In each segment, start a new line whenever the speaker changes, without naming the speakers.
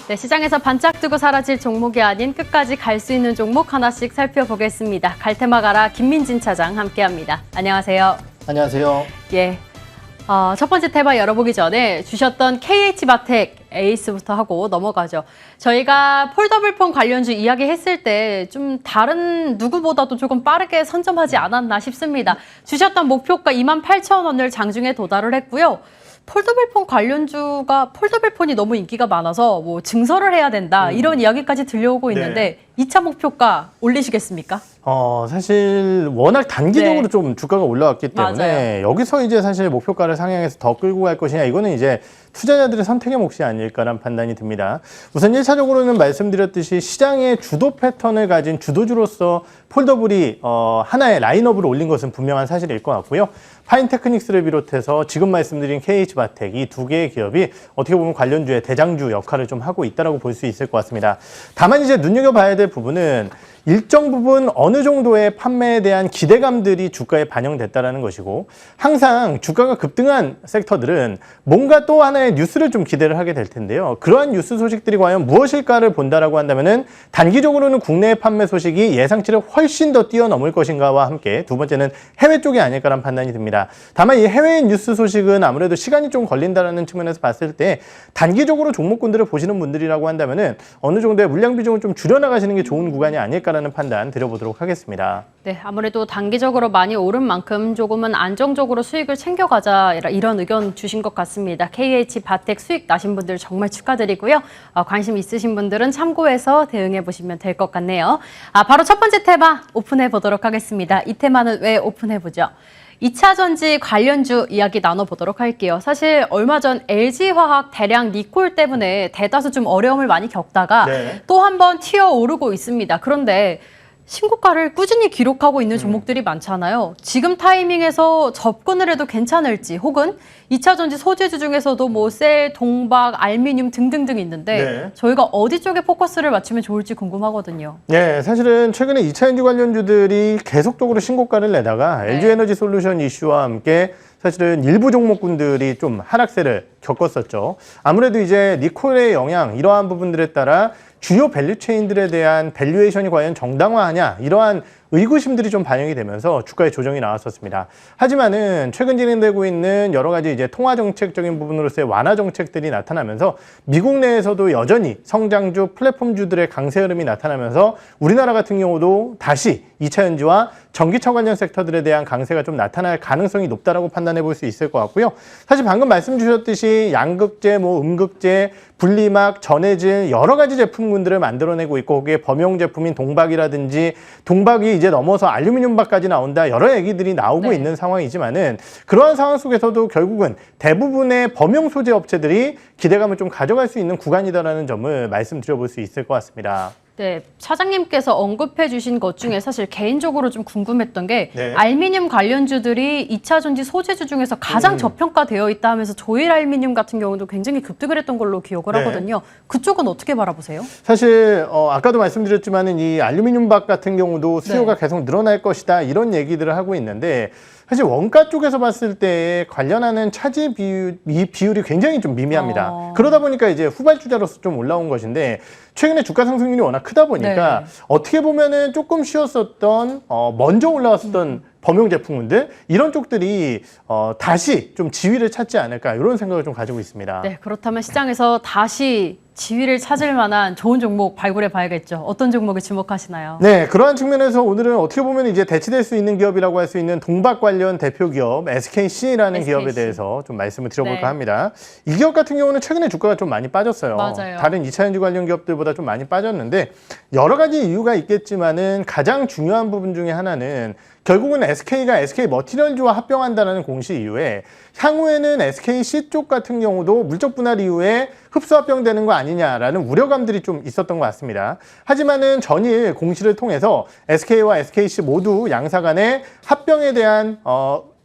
네, 시장에서 반짝 뜨고 사라질 종목이 아닌 끝까지 갈 수 있는 종목 하나씩 살펴보겠습니다. 갈테마 가라 김민진 차장 함께합니다. 안녕하세요.
안녕하세요.
예. 첫 번째 테마 열어보기 전에 주셨던 KH바텍 에이스부터 하고 넘어가죠. 저희가 폴더블폰 관련주 이야기했을 때 좀 다른 누구보다도 조금 빠르게 선점하지 않았나 싶습니다. 주셨던 목표가 28,000원을 장중에 도달을 했고요. 폴더블폰 관련주가 폴더블폰이 너무 인기가 많아서 뭐 증설을 해야 된다 이런 이야기까지 들려오고 있는데 2차 목표가 올리시겠습니까?
사실 워낙 단기적으로
네.
좀 주가가 올라왔기 때문에
맞아요.
여기서 이제 사실 목표가를 상향해서 더 끌고 갈 것이냐 이거는 이제 투자자들의 선택의 몫이 아닐까라는 판단이 듭니다. 우선 1차적으로는 말씀드렸듯이 시장의 주도 패턴을 가진 주도주로서 폴더블이 하나의 라인업으로 올린 것은 분명한 사실일 것 같고요. 파인테크닉스를 비롯해서 지금 말씀드린 KH바텍 이 두 개의 기업이 어떻게 보면 관련주의 대장주 역할을 좀 하고 있다고 볼 수 있을 것 같습니다. 다만 이제 눈여겨봐야 될 부분은 일정 부분 어느 정도의 판매에 대한 기대감들이 주가에 반영됐다는 것이고 항상 주가가 급등한 섹터들은 뭔가 또 하나의 뉴스를 좀 기대를 하게 될 텐데요. 그러한 뉴스 소식들이 과연 무엇일까를 본다라고 한다면은 단기적으로는 국내의 판매 소식이 예상치를 훨씬 더 뛰어넘을 것인가와 함께 두 번째는 해외 쪽이 아닐까라는 판단이 듭니다. 다만 이 해외 뉴스 소식은 아무래도 시간이 좀 걸린다는 측면에서 봤을 때 단기적으로 종목군들을 보시는 분들이라고 한다면은 어느 정도의 물량 비중을 좀 줄여나가시는 게 좋은 구간이 아닐까라는 판단 드려보도록 하겠습니다.
네, 아무래도 단기적으로 많이 오른 만큼 조금은 안정적으로 수익을 챙겨가자 이런 의견 주신 것 같습니다. KH바텍 수익 나신 분들 정말 축하드리고요. 관심 있으신 분들은 참고해서 대응해 보시면 될 것 같네요. 바로 첫 번째 테마 오픈해 보도록 하겠습니다. 이 테마는 왜 오픈해 보죠? 2차 전지 관련주 이야기 나눠보도록 할게요. 사실 얼마 전 LG화학 대량 리콜 때문에 대다수 좀 어려움을 많이 겪다가 또 한 번 튀어오르고 있습니다. 그런데 신고가를 꾸준히 기록하고 있는 종목들이 많잖아요. 지금 타이밍에서 접근을 해도 괜찮을지 혹은 2차 전지 소재주 중에서도 뭐 셀, 동박, 알미늄 등등등 있는데 저희가 어디 쪽에 포커스를 맞추면 좋을지 궁금하거든요.
네, 사실은 최근에 2차 전지 관련주들이 계속적으로 신고가를 내다가 LG에너지솔루션 이슈와 함께 사실은 일부 종목군들이 좀 하락세를 겪었었죠. 아무래도 이제 리콜의 영향 이러한 부분들에 따라 주요 밸류체인들에 대한 밸류에이션이 과연 정당화하냐 이러한 의구심들이 좀 반영이 되면서 주가의 조정이 나왔었습니다. 하지만은 최근 진행되고 있는 여러 가지 이제 통화 정책적인 부분으로서의 완화 정책들이 나타나면서 미국 내에서도 여전히 성장주 플랫폼주들의 강세 흐름이 나타나면서 우리나라 같은 경우도 다시 2차 전지와 전기차 관련 섹터들에 대한 강세가 좀 나타날 가능성이 높다라고 판단해 볼 수 있을 것 같고요. 사실 방금 말씀 주셨듯이 양극재, 음극재, 분리막, 전해질 여러 가지 제품군들을 만들어내고 있고 거기에 범용 제품인 동박이라든지 동박이 이제 넘어서 알루미늄박까지 나온다 여러 얘기들이 나오고 있는 상황이지만은 그러한 상황 속에서도 결국은 대부분의 범용 소재 업체들이 기대감을 좀 가져갈 수 있는 구간이다라는 점을 말씀드려볼 수 있을 것 같습니다.
네, 차장님께서 언급해 주신 것 중에 사실 개인적으로 좀 궁금했던 게 알미늄 관련주들이 2차 전지 소재주 중에서 가장 저평가되어 있다 하면서 조일 알미늄 같은 경우도 굉장히 급등을 했던 걸로 기억을 하거든요. 그쪽은 어떻게 바라보세요?
사실 아까도 말씀드렸지만은 이 알루미늄박 같은 경우도 수요가 계속 늘어날 것이다 이런 얘기들을 하고 있는데 사실 원가 쪽에서 봤을 때 관련하는 차지 비율이 굉장히 좀 미미합니다. 그러다 보니까 이제 후발주자로서 좀 올라온 것인데 최근에 주가 상승률이 워낙 크다 보니까 어떻게 보면은 조금 쉬었었던 먼저 올라왔었던 범용 제품군들 이런 쪽들이 다시 좀 지위를 찾지 않을까 이런 생각을 좀 가지고 있습니다.
네, 그렇다면 시장에서 다시 지위를 찾을 만한 좋은 종목 발굴해 봐야겠죠. 어떤 종목에 주목하시나요?
네, 그러한 측면에서 오늘은 어떻게 보면 이제 대치될 수 있는 기업이라고 할 수 있는 동박 관련 대표 기업 SKC라는 기업에 대해서 좀 말씀을 드려볼까 합니다. 이 기업 같은 경우는 최근에 주가가 좀 많이 빠졌어요.
맞아요.
다른 2차 전지 관련 기업들보다 좀 많이 빠졌는데 여러 가지 이유가 있겠지만은 가장 중요한 부분 중에 하나는 결국은 SK가 SK머티리얼즈와 합병한다는 공시 이후에 향후에는 SKC 쪽 같은 경우도 물적 분할 이후에 흡수 합병되는 거 아니냐라는 우려감들이 좀 있었던 것 같습니다. 하지만은 전일 공시를 통해서 SK와 SKC 모두 양사 간의 합병에 대한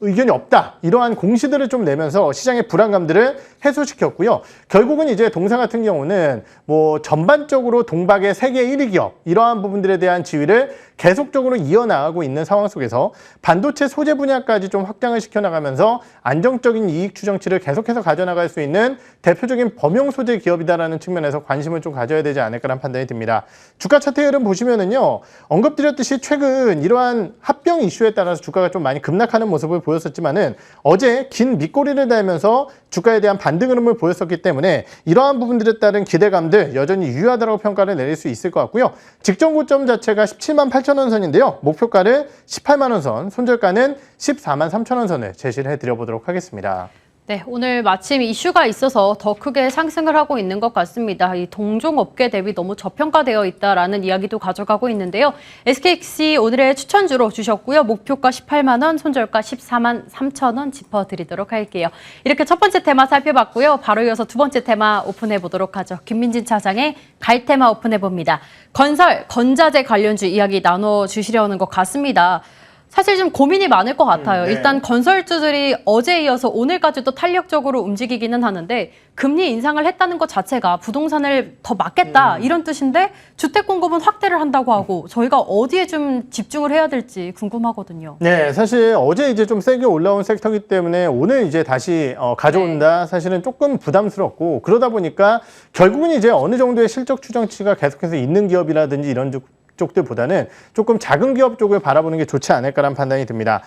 의견이 없다. 이러한 공시들을 좀 내면서 시장의 불안감들을 해소시켰고요. 결국은 이제 동사 같은 경우는 뭐 전반적으로 동박의 세계 1위 기업 이러한 부분들에 대한 지위를 계속적으로 이어나가고 있는 상황 속에서 반도체 소재 분야까지 좀 확장을 시켜나가면서 안정적인 이익 추정치를 계속해서 가져나갈 수 있는 대표적인 범용 소재 기업이다라는 측면에서 관심을 좀 가져야 되지 않을까라는 판단이 듭니다. 주가 차트 흐름 보시면은요, 언급드렸듯이 최근 이러한 합병 이슈에 따라서 주가가 좀 많이 급락하는 모습을 보였었지만은 어제 긴 밑꼬리를 달면서 주가에 대한 반등 흐름을 보였었기 때문에 이러한 부분들에 따른 기대감들 여전히 유효하다고 평가를 내릴 수 있을 것 같고요. 직전 고점 자체가 17만 8천 원 선인데요. 목표가를 18만 원 선, 손절가는 14만 3천 원 선을 제시를 해드려보도록 하겠습니다.
네, 오늘 마침 이슈가 있어서 더 크게 상승을 하고 있는 것 같습니다. 이 동종 업계 대비 너무 저평가되어 있다라는 이야기도 가져가고 있는데요. SKX 오늘의 추천주로 주셨고요. 목표가 18만 원, 손절가 14만 3천 원 짚어드리도록 할게요. 이렇게 첫 번째 테마 살펴봤고요. 바로 이어서 두 번째 테마 오픈해 보도록 하죠. 김민진 차장의 갈테마 오픈해 봅니다. 건설, 건자재 관련주 이야기 나눠주시려는 것 같습니다. 사실 좀 고민이 많을 것 같아요.
네.
일단 건설주들이 어제에 이어서 오늘까지도 탄력적으로 움직이기는 하는데 금리 인상을 했다는 것 자체가 부동산을 더 막겠다 이런 뜻인데 주택 공급은 확대를 한다고 하고 저희가 어디에 좀 집중을 해야 될지 궁금하거든요.
네, 사실 어제 이제 좀 세게 올라온 섹터이기 때문에 오늘 이제 다시 가져온다. 사실은 조금 부담스럽고 그러다 보니까 결국은 이제 어느 정도의 실적 추정치가 계속해서 있는 기업이라든지 이런 쪽들보다는 조금 작은 기업 쪽을 바라보는 게 좋지 않을까라는 판단이 듭니다.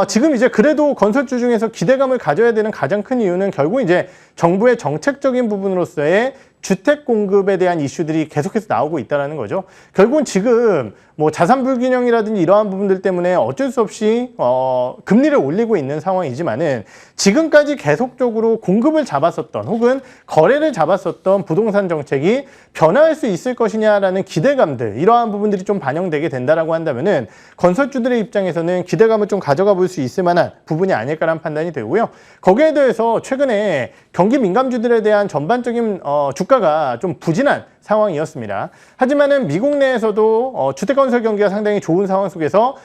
지금 이제 그래도 건설주 중에서 기대감을 가져야 되는 가장 큰 이유는 결국 이제 정부의 정책적인 부분으로서의 주택 공급에 대한 이슈들이 계속해서 나오고 있다는 거죠. 결국은 지금 뭐 자산 불균형이라든지 이러한 부분들 때문에 어쩔 수 없이 금리를 올리고 있는 상황이지만은 지금까지 계속적으로 공급을 잡았었던 혹은 거래를 잡았었던 부동산 정책이 변화할 수 있을 것이냐라는 기대감들 이러한 부분들이 좀 반영되게 된다라고 한다면은 건설주들의 입장에서는 기대감을 좀 가져가 볼 수 있을 만한 부분이 아닐까라는 판단이 되고요. 거기에 대해서 최근에 경기 민감주들에 대한 전반적인 주가가 좀 부진한 상황이었습니다. 하지만은 미국 내에서도 주택건설 경기가 상당히 좋은 상황 속에서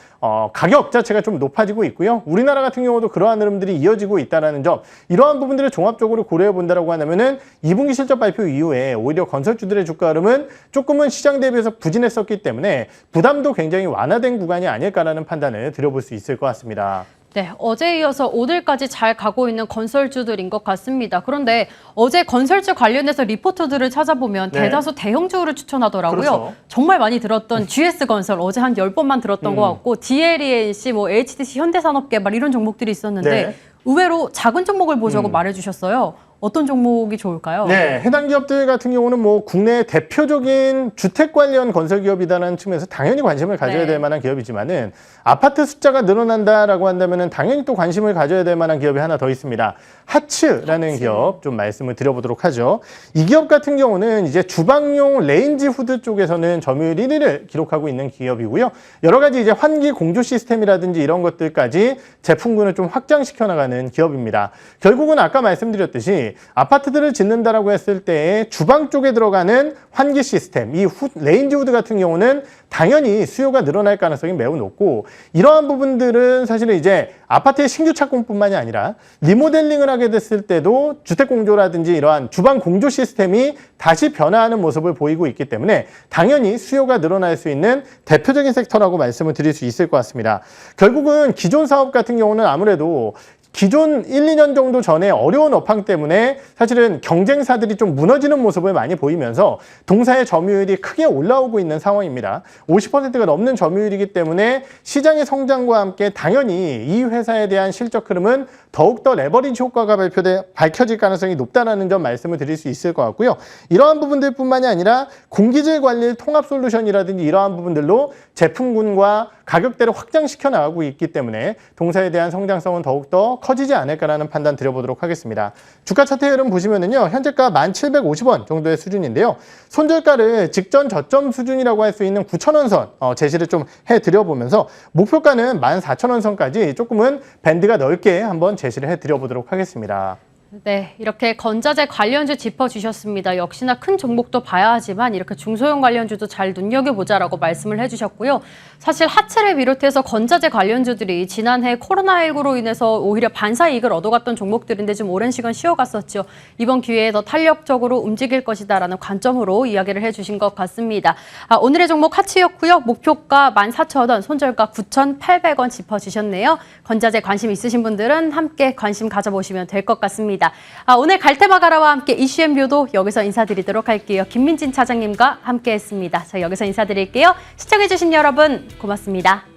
가격 자체가 좀 높아지고 있고요. 우리나라 같은 경우도 그러한 흐름들이 이어지고 있다는 점, 이러한 부분들을 종합적으로 고려해 본다라고 한다면은 2분기 실적 발표 이후에 오히려 건설주들의 주가 흐름은 조금은 시장 대비해서 부진했었기 때문에 부담도 굉장히 완화된 구간이 아닐까라는 판단을 드려볼 수 있을 것 같습니다.
네, 어제에 이어서 오늘까지 잘 가고 있는 건설주들인 것 같습니다. 그런데 어제 건설주 관련해서 리포트들을 찾아보면
네.
대다수 대형주를 추천하더라고요.
그렇죠.
정말 많이 들었던 GS건설 어제 한 10번만 들었던 것 같고 DLENC, 뭐 HTC, 현대산업개발 이런 종목들이 있었는데
네.
의외로 작은 종목을 보자고 말해주셨어요. 어떤 종목이 좋을까요?
네, 해당 기업들 같은 경우는 뭐 국내 대표적인 주택 관련 건설 기업이다라는 측면에서 당연히 관심을 가져야 될 만한 기업이지만은 아파트 숫자가 늘어난다라고 한다면은 당연히 또 관심을 가져야 될 만한 기업이 하나 더 있습니다. 하츠라는 기업 좀 말씀을 드려보도록 하죠. 이 기업 같은 경우는 이제 주방용 레인지 후드 쪽에서는 점유율 1위를 기록하고 있는 기업이고요. 여러 가지 이제 환기 공조 시스템이라든지 이런 것들까지 제품군을 좀 확장시켜 나가는 기업입니다. 결국은 아까 말씀드렸듯이 아파트들을 짓는다라고 했을 때 주방 쪽에 들어가는 환기 시스템, 이 레인지 후드 같은 경우는 당연히 수요가 늘어날 가능성이 매우 높고 이러한 부분들은 사실은 이제 아파트의 신규 착공뿐만이 아니라 리모델링을 하게 됐을 때도 주택 공조라든지 이러한 주방 공조 시스템이 다시 변화하는 모습을 보이고 있기 때문에 당연히 수요가 늘어날 수 있는 대표적인 섹터라고 말씀을 드릴 수 있을 것 같습니다. 결국은 기존 사업 같은 경우는 아무래도 기존 1, 2년 정도 전에 어려운 업황 때문에 사실은 경쟁사들이 좀 무너지는 모습을 많이 보이면서 동사의 점유율이 크게 올라오고 있는 상황입니다. 50%가 넘는 점유율이기 때문에 시장의 성장과 함께 당연히 이 회사에 대한 실적 흐름은 더욱더 레버리지 효과가 밝혀질 가능성이 높다는 점 말씀을 드릴 수 있을 것 같고요. 이러한 부분들뿐만이 아니라 공기질 관리 통합 솔루션이라든지 이러한 부분들로 제품군과 가격대를 확장시켜 나가고 있기 때문에 동사에 대한 성장성은 더욱더 커지지 않을까라는 판단 드려보도록 하겠습니다. 주가 차트 흐름 보시면은요, 현재가 1,750원 정도의 수준인데요. 손절가를 직전 저점 수준이라고 할 수 있는 9,000원 선 제시를 좀 해드려보면서 목표가는 14,000원 선까지 조금은 밴드가 넓게 한번 제시를 해드려보도록 하겠습니다.
네, 이렇게 건자재 관련주 짚어주셨습니다. 역시나 큰 종목도 봐야 하지만 이렇게 중소형 관련주도 잘 눈여겨보자라고 말씀을 해주셨고요. 사실 하체를 비롯해서 건자재 관련주들이 지난해 코로나19로 인해서 오히려 반사 이익을 얻어갔던 종목들인데 좀 오랜 시간 쉬어갔었죠. 이번 기회에 더 탄력적으로 움직일 것이다라는 관점으로 이야기를 해주신 것 같습니다. 오늘의 종목 하치였고요. 목표가 14,000원, 손절가 9,800원 짚어주셨네요. 건자재 관심 있으신 분들은 함께 관심 가져보시면 될 것 같습니다. 오늘 갈테마가라와 함께 이슈앤뷰도 여기서 인사드리도록 할게요. 김민진 차장님과 함께했습니다. 저 여기서 인사드릴게요. 시청해주신 여러분 고맙습니다.